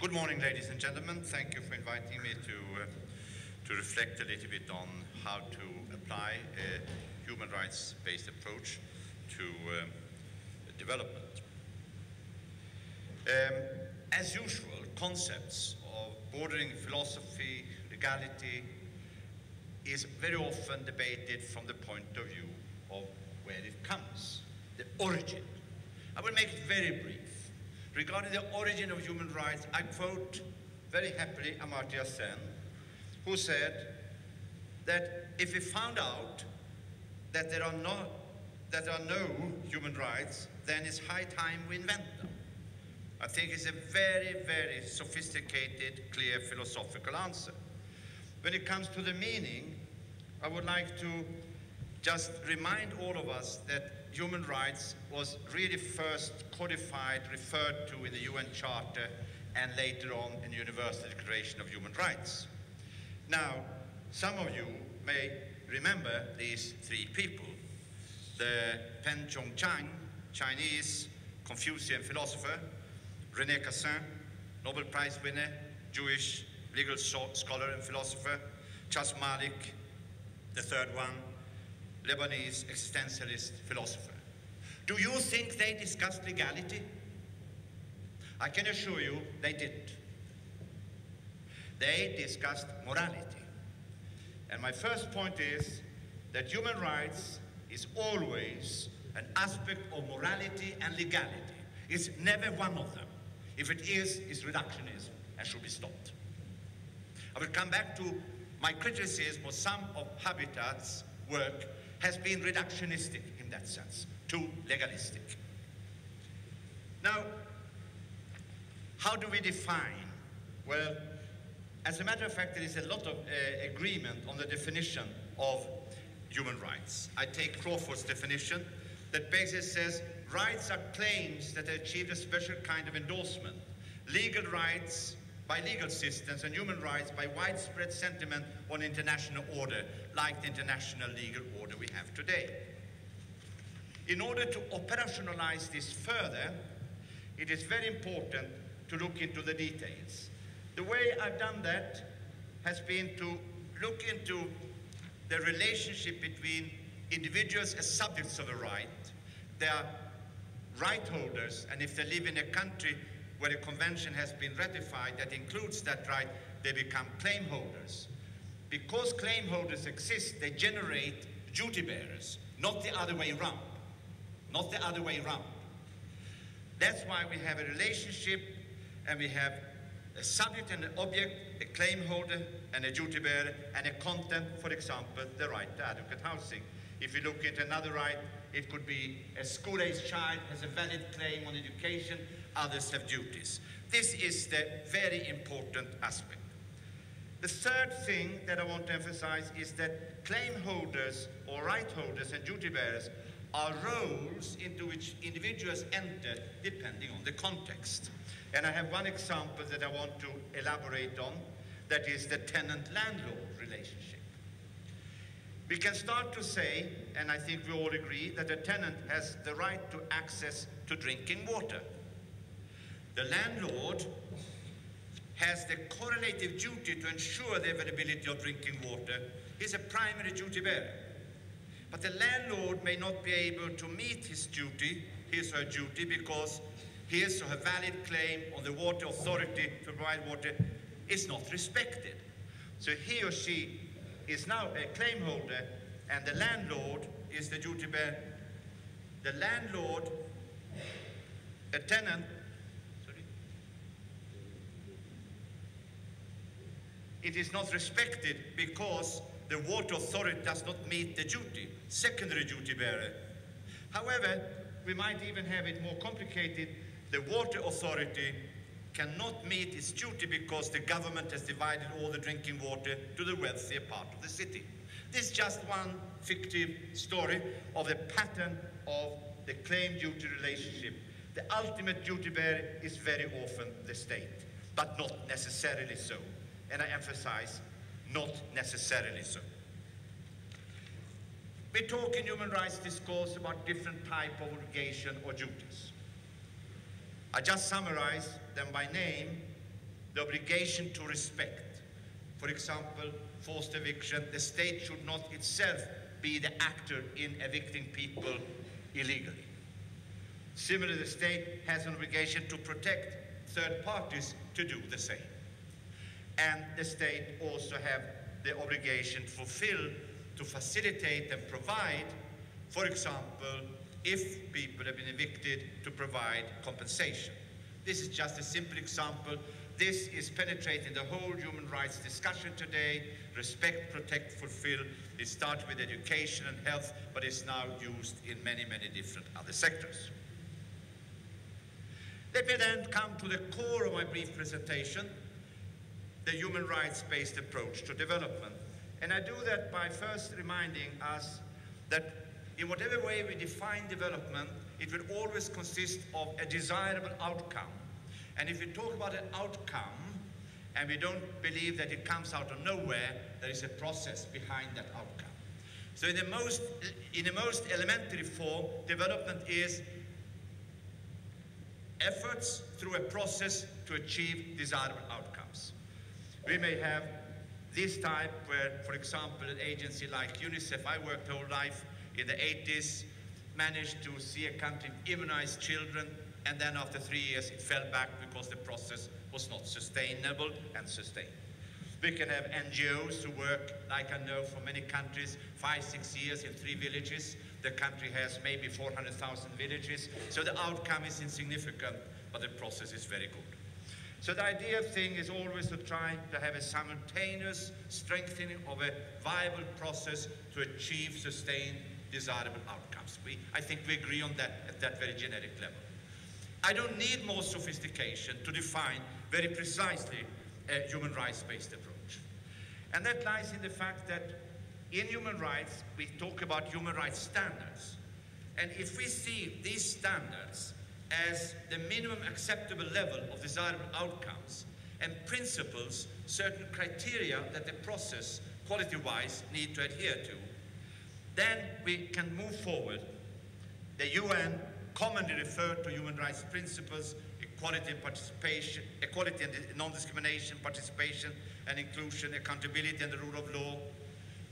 Good morning, ladies and gentlemen. Thank you for inviting me to reflect a little bit on how to apply a human rights-based approach to development. As usual, concepts of bordering philosophy, legality, is very often debated from the point of view of where it comes, the origin. I will make it very brief. Regarding the origin of human rights, I quote very happily Amartya Sen, who said that if we found out that there are no human rights, then it's high time we invent them. I think it's a very, very sophisticated, clear philosophical answer. When it comes to the meaning, I would like to just remind all of us that human rights was really first codified, referred to in the UN Charter, and later on in the Universal Declaration of Human Rights. Now, some of you may remember these three people. The Pen Chong-chang, Chinese Confucian philosopher, René Cassin, Nobel Prize winner, Jewish legal scholar and philosopher, Chas Malik, the third one, Lebanese existentialist philosopher. Do you think they discussed legality? I can assure you they didn't. They discussed morality. And my first point is that human rights is always an aspect of morality and legality. It's never one of them. If it is, it's reductionism and should be stopped. I will come back to my criticism of some of Habitat's work has been reductionistic in that sense, too legalistic. Now, how do we define? Well, as a matter of fact, there is a lot of agreement on the definition of human rights. I take Crawford's definition that basically says rights are claims that achieve a special kind of endorsement. Legal rights by legal systems and human rights by widespread sentiment on international order, like the international legal order we have today. In order to operationalize this further, it is very important to look into the details. The way I've done that has been to look into the relationship between individuals as subjects of a right, their right holders, and if they live in a country where a convention has been ratified that includes that right, they become claim holders. Because claim holders exist, they generate duty bearers, not the other way around. Not the other way around. That's why we have a relationship and we have a subject and an object, a claim holder and a duty bearer, and a content, for example, the right to adequate housing. If you look at another right, it could be a school-aged child has a valid claim on education, others have duties. This is the very important aspect. The third thing that I want to emphasize is that claim holders or right holders and duty bearers are roles into which individuals enter depending on the context. And I have one example that I want to elaborate on, that is the tenant-landlord relationship. We can start to say, and I think we all agree, that a tenant has the right to access to drinking water. The landlord has the correlative duty to ensure the availability of drinking water. He's a primary duty bearer. But the landlord may not be able to meet his or her duty, because his or her valid claim on the water authority to provide water is not respected. So he or she is now a claim holder, and the landlord is the duty bearer. The landlord, a tenant, it is not respected because the water authority does not meet the duty, secondary duty bearer. However, we might even have it more complicated. The water authority cannot meet its duty because the government has divided all the drinking water to the wealthier part of the city. This is just one fictive story of the pattern of the claim-duty relationship. The ultimate duty bearer is very often the state, but not necessarily so. And I emphasize, not necessarily so. We talk in human rights discourse about different types of obligation or duties. I just summarize them by name the obligation to respect. For example, forced eviction, the state should not itself be the actor in evicting people illegally. Similarly, the state has an obligation to protect third parties to do the same. And the state also have the obligation to fulfill, to facilitate and provide, for example, if people have been evicted, to provide compensation. This is just a simple example. This is penetrating the whole human rights discussion today. Respect, protect, fulfill. It started with education and health, but is now used in many, many different other sectors. Let me then come to the core of my brief presentation, the human rights-based approach to development. And I do that by first reminding us that in whatever way we define development, it will always consist of a desirable outcome. And if we talk about an outcome, and we don't believe that it comes out of nowhere, there is a process behind that outcome. So in the most elementary form, development is efforts through a process to achieve desirable outcomes. We may have this type where, for example, an agency like UNICEF, I worked whole life in the 80s, managed to see a country immunize children, and then after 3 years it fell back because the process was not sustainable and sustained. We can have NGOs who work, like I know from many countries, 5, 6 years in 3 villages. The country has maybe 400,000 villages, so the outcome is insignificant, but the process is very good. So the idea thing is always to try to have a simultaneous strengthening of a viable process to achieve sustained, desirable outcomes. I think we agree on that at that very generic level. I don't need more sophistication to define very precisely a human rights-based approach. And that lies in the fact that in human rights, we talk about human rights standards. And if we see these standards as the minimum acceptable level of desirable outcomes and principles, certain criteria that the process, quality-wise, need to adhere to, then we can move forward. The UN commonly refer to human rights principles, equality and participation, equality and non-discrimination, participation and inclusion, accountability and the rule of law.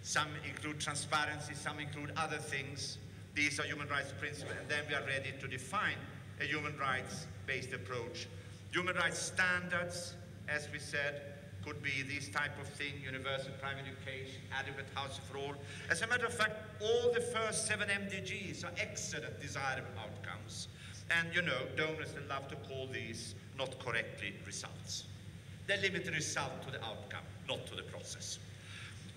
Some include transparency, some include other things. These are human rights principles, and then we are ready to define a human rights-based approach. Human rights standards, as we said, could be this type of thing: universal primary education, adequate housing for all. As a matter of fact, all the first 7 MDGs are excellent desirable outcomes. And you know, donors love to call these not correctly results. They limit the result to the outcome, not to the process.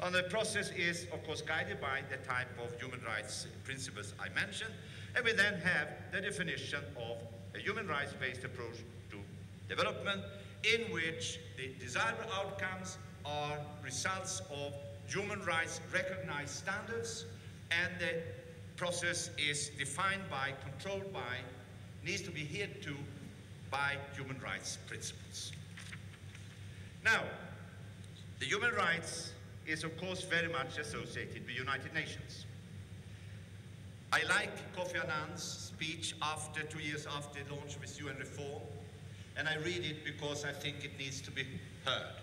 And the process is, of course, guided by the type of human rights principles I mentioned. And we then have the definition of a human rights-based approach to development, in which the desirable outcomes are results of human rights recognized standards, and the process is defined by, controlled by, needs to be adhered to by human rights principles. Now, the human rights is of course very much associated with the United Nations. I like Kofi Annan's speech 2 years after the launch of his UN reform, and I read it because I think it needs to be heard.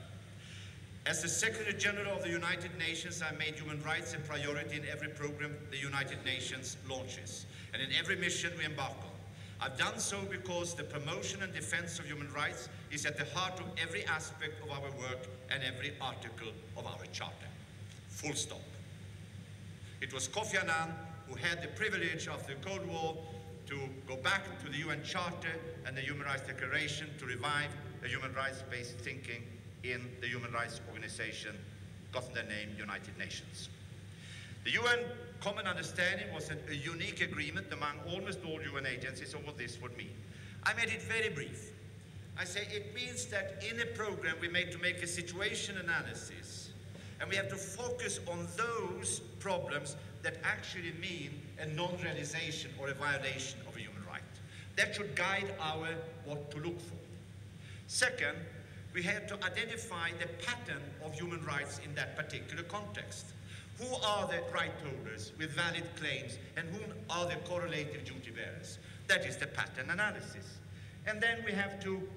As the Secretary General of the United Nations, I made human rights a priority in every program the United Nations launches, and in every mission we embark on. I've done so because the promotion and defense of human rights is at the heart of every aspect of our work and every article of our charter. Full stop. It was Kofi Annan who had the privilege after the Cold War to go back to the UN Charter and the Human Rights Declaration to revive the human rights-based thinking in the human rights organization, gotten their name United Nations. The UN Common Understanding was a unique agreement among almost all UN agencies on what this would mean. I made it very brief. I say it means that in a program we make a situation analysis, and we have to focus on those problems that actually mean a non-realization or a violation of a human right. That should guide our what to look for. Second, we have to identify the pattern of human rights in that particular context. Who are the right holders with valid claims, and whom are the correlative duty bearers? That is the pattern analysis. And then we have to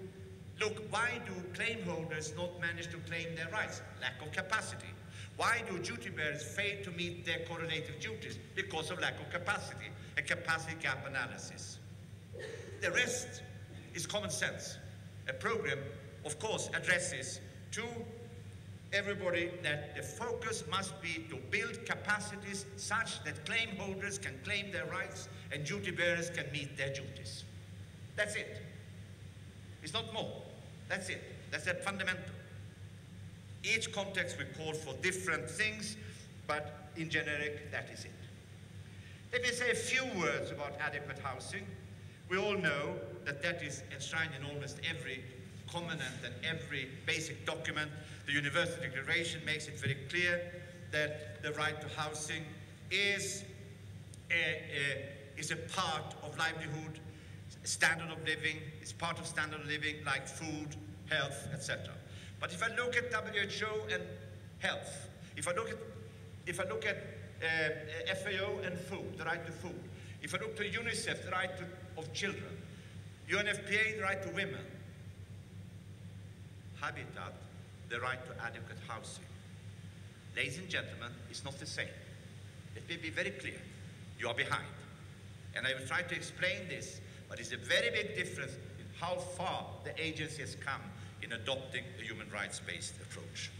Look, why do claim holders not manage to claim their rights? Lack of capacity. Why do duty bearers fail to meet their correlative duties? Because of lack of capacity, a capacity gap analysis. The rest is common sense. A program, of course, addresses to everybody that the focus must be to build capacities such that claim holders can claim their rights and duty bearers can meet their duties. That's it. It's not more. That's it. That's a fundamental. Each context will call for different things, but in generic, that is it. Let me say a few words about adequate housing. We all know that that is enshrined in almost every covenant and every basic document. The Universal Declaration makes it very clear that the right to housing is a part of livelihood, standard of living, it's part of standard of living like food, health, etc. But if I look at WHO and health, if I look at FAO and food, the right to food, if I look to UNICEF, the right of children, UNFPA, the right to women, Habitat, the right to adequate housing. Ladies and gentlemen, it's not the same. Let me be very clear. You are behind. And I will try to explain this, but it's a very big difference in how far the agency has come in adopting a human rights-based approach.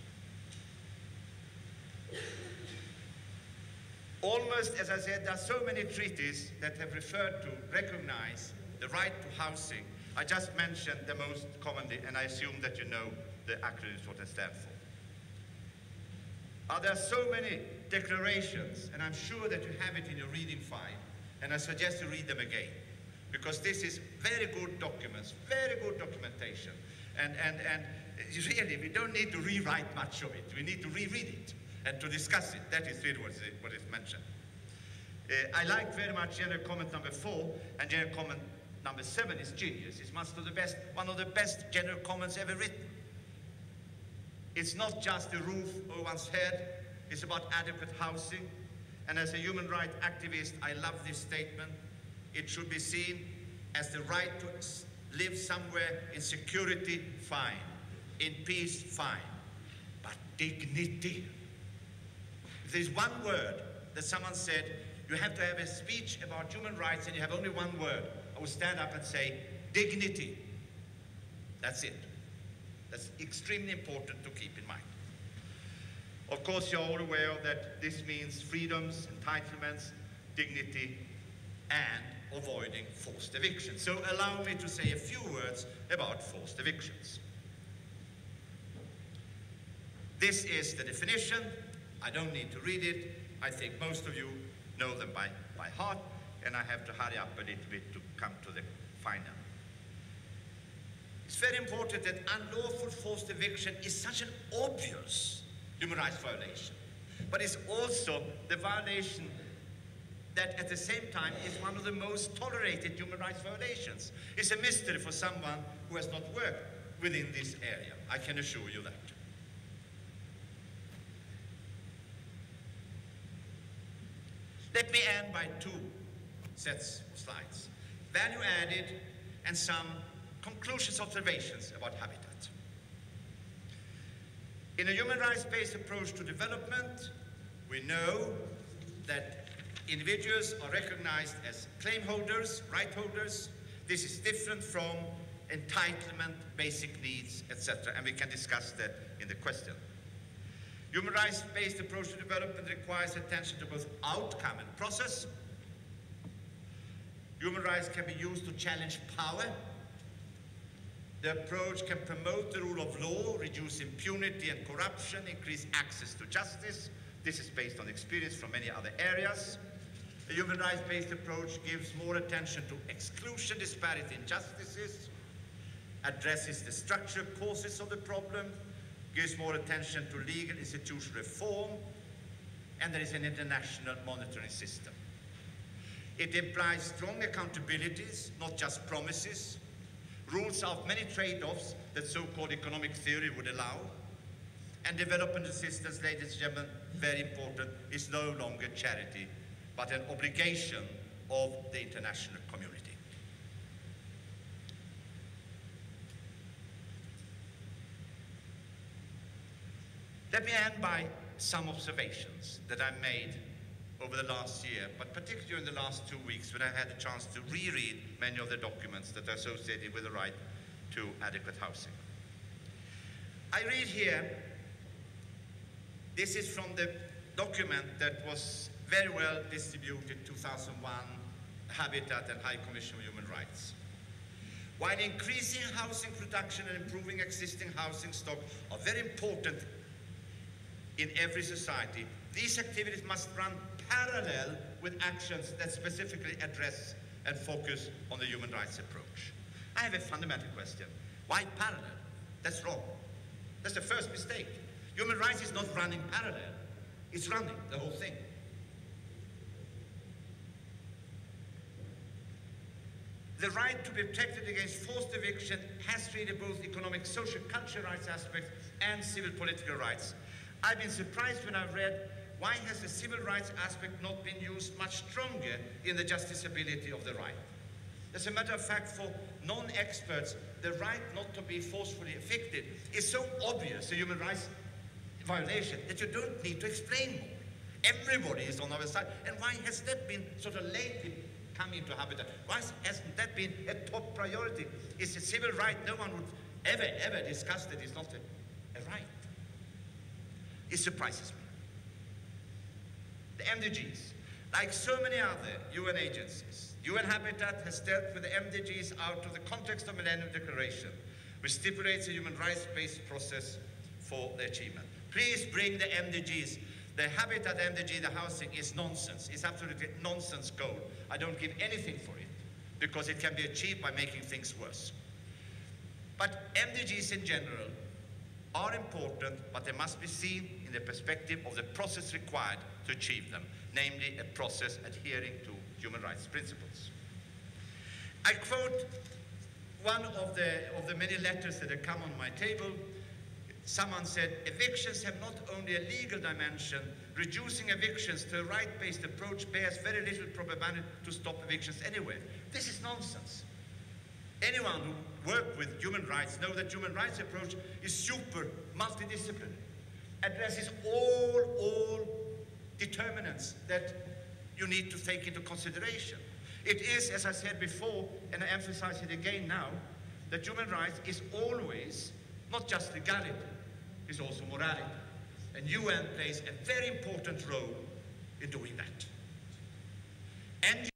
Almost, as I said, there are so many treaties that have referred to recognize the right to housing. I just mentioned the most commonly, and I assume that you know the acronyms what they stand for. There are so many declarations, and I'm sure that you have it in your reading file, and I suggest you read them again, because this is very good documents, very good documentation, and really, we don't need to rewrite much of it. We need to reread it and to discuss it. That is really what is mentioned. I like very much general comment number 4, and general comment number 7 is genius. It's one of the best general comments ever written. It's not just a roof over one's head, it's about adequate housing. And as a human rights activist, I love this statement. It should be seen as the right to live somewhere in security, fine. In peace, fine. But dignity. If there's one word that someone said, you have to have a speech about human rights and you have only one word, I would stand up and say, dignity. That's it. That's extremely important to keep in mind. Of course, you're all aware that this means freedoms, entitlements, dignity, and avoiding forced eviction. So allow me to say a few words about forced evictions. This is the definition. I don't need to read it. I think most of you know them by heart, and I have to hurry up a little bit to come to the final. It's very important that unlawful forced eviction is such an obvious human rights violation, but it's also the violation that at the same time is one of the most tolerated human rights violations. It's a mystery for someone who has not worked within this area. I can assure you that. Let me end by 2 sets of slides. Value added and some conclusions, observations about habitat. In a human rights-based approach to development, we know that individuals are recognized as claim holders, right holders. This is different from entitlement, basic needs, etc. And we can discuss that in the question. Human rights-based approach to development requires attention to both outcome and process. Human rights can be used to challenge power. The approach can promote the rule of law, reduce impunity and corruption, increase access to justice. This is based on experience from many other areas. The human rights-based approach gives more attention to exclusion, disparity, injustices, addresses the structural causes of the problem, gives more attention to legal institutional reform, and there is an international monitoring system. It implies strong accountabilities, not just promises, rules out many trade-offs that so-called economic theory would allow, and development assistance, ladies and gentlemen, very important, is no longer charity, but an obligation of the international community. Let me end by some observations that I made over the last year, but particularly in the last 2 weeks when I had a chance to reread many of the documents that are associated with the right to adequate housing. I read here, this is from the document that was very well distributed, 2001, Habitat and High Commission on Human Rights. While increasing housing production and improving existing housing stock are very important in every society, these activities must run parallel with actions that specifically address and focus on the human rights approach. I have a fundamental question. Why parallel? That's wrong. That's the first mistake. Human rights is not running parallel. It's running the whole thing. The right to be protected against forced eviction has really both economic, social, cultural rights aspects and civil political rights. I've been surprised when I've read why has the civil rights aspect not been used much stronger in the justiciability of the right. As a matter of fact, for non-experts, the right not to be forcefully evicted is so obvious a human rights violation that you don't need to explain more. Everybody is on our side. And why has that been sort of lately coming into Habitat? Why hasn't that been a top priority? It's a civil right. No one would ever discuss that it's not a right. It surprises me. The MDGs, like so many other UN agencies, UN Habitat has dealt with the MDGs out of the context of Millennium Declaration, which stipulates a human rights-based process for their achievement. Please bring the MDGs. The Habitat MDG, the housing, is nonsense. It's absolutely nonsense goal. I don't give anything for it because it can be achieved by making things worse. But MDGs in general are important, but they must be seen in the perspective of the process required to achieve them, namely a process adhering to human rights principles. I quote one of the many letters that have come on my table. Someone said, evictions have not only a legal dimension, reducing evictions to a right-based approach bears very little probability to stop evictions anyway. This is nonsense. Anyone who works with human rights knows that human rights approach is super multidisciplinary, addresses all determinants that you need to take into consideration. It is, as I said before, and I emphasize it again now, that human rights is always not just legality, it's also morality. And UN plays a very important role in doing that. And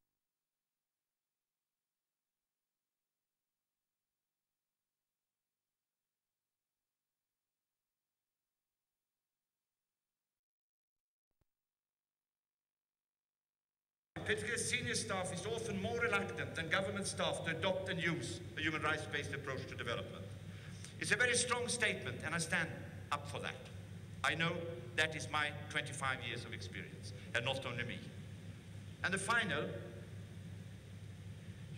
particularly senior staff is often more reluctant than government staff to adopt and use a human rights-based approach to development. It's a very strong statement, and I stand up for that. I know that is my 25 years of experience, and not only me. And the final,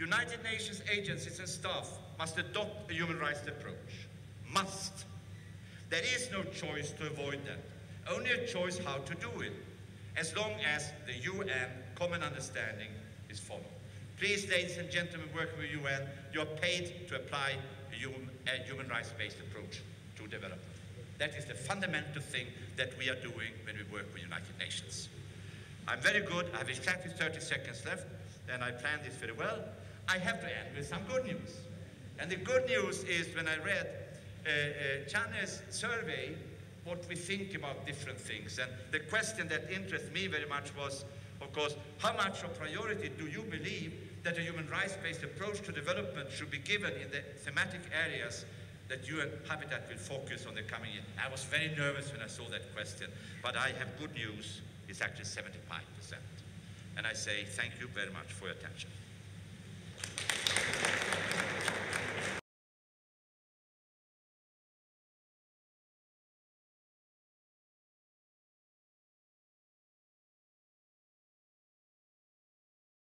United Nations agencies and staff must adopt a human rights approach. Must. There is no choice to avoid that. Only a choice how to do it, as long as the UN common understanding is followed. Please, ladies and gentlemen, working with UN, you are paid to apply a human rights-based approach to development. That is the fundamental thing that we are doing when we work with United Nations. I'm very good. I have exactly 30 seconds left, and I planned this very well. I have to end with some good news. And the good news is when I read Chan's survey, what we think about different things. And the question that interests me very much was, of course, how much of priority do you believe that a human rights-based approach to development should be given in the thematic areas that UN Habitat will focus on the coming year? I was very nervous when I saw that question, but I have good news. It's actually 75%. And I say thank you very much for your attention.